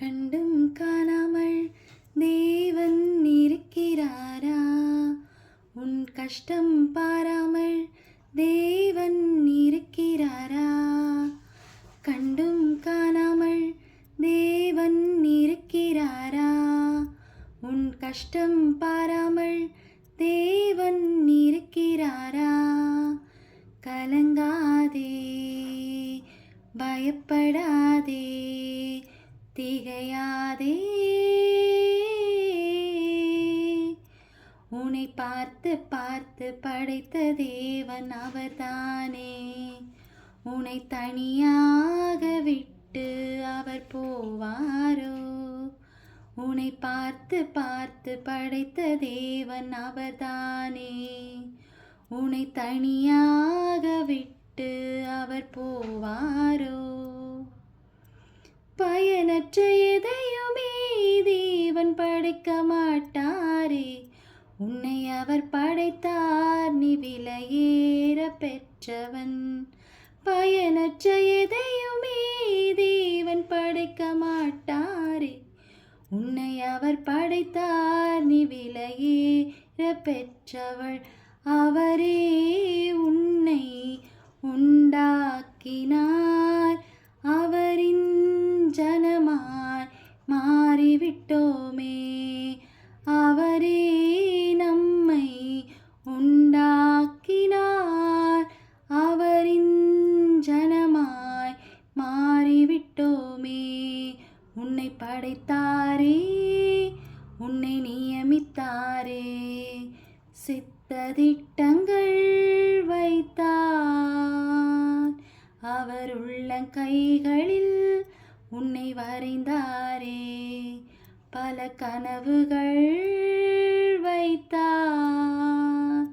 கண்டும் காணாமல் தேவன் இருக்கிறாரா? உன் கஷ்டம் பாராமல் தேவன் இருக்கிறாரா? கண்டும் காணாமல் தேவன் இருக்கிறாரா? உன் கஷ்டம் பாராமல் தேவன் இருக்கிறாரா? கலங்காதே, பயப்படாதே, திகையாதே. உன்னை பார்த்து பார்த்து படைத்த தேவன் அவர்தானே. உன்னை தனியாக விட்டு அவர் போவாரோ? உன்னை பார்த்து பார்த்து படைத்த தேவன் அவர்தானே. உன்னை தனியாக விட்டு அவர் போவாரோ? பயனற்ற எதையுமே தேவன் படைக்க மாட்டாரே. உன்னை அவர் படைத்தார், நீ விலையேற பெற்றவன். பயனற்ற எதையுமே தேவன் படைக்க மாட்டாரே. உன்னை அவர் படைத்தார், நீ விலையேற பெற்றவள். அவரே உன்னை உண்டாக்கினார், அவரின் ஜனமாய் மாறிவிட்டோமே. அவரே நம்மை உண்டாக்கினார், அவரின் ஜனமாய் மாறிவிட்டோமே. உன்னை படைத்தாரே, உன்னை நியமித்தாரே, சித்ததிட்டங்கள் வைத்தார். அவர் உள்ளங்கைகளில் உன்னை வரைந்தாரே, பல கனவுகள் வைத்தார்.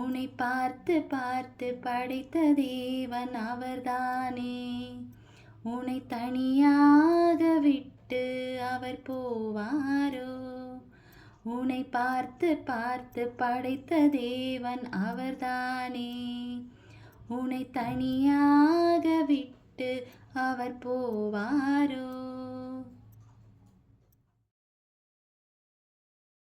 உன்னை பார்த்து பார்த்து படைத்த தேவன் அவர்தானே. உன்னை தனியாக விட்டு அவர் போவாரோ? உன்னை பார்த்து பார்த்து படைத்த தேவன் அவர்தானே. உன்னை தனியாக விட்டு அவர் போவாரோ?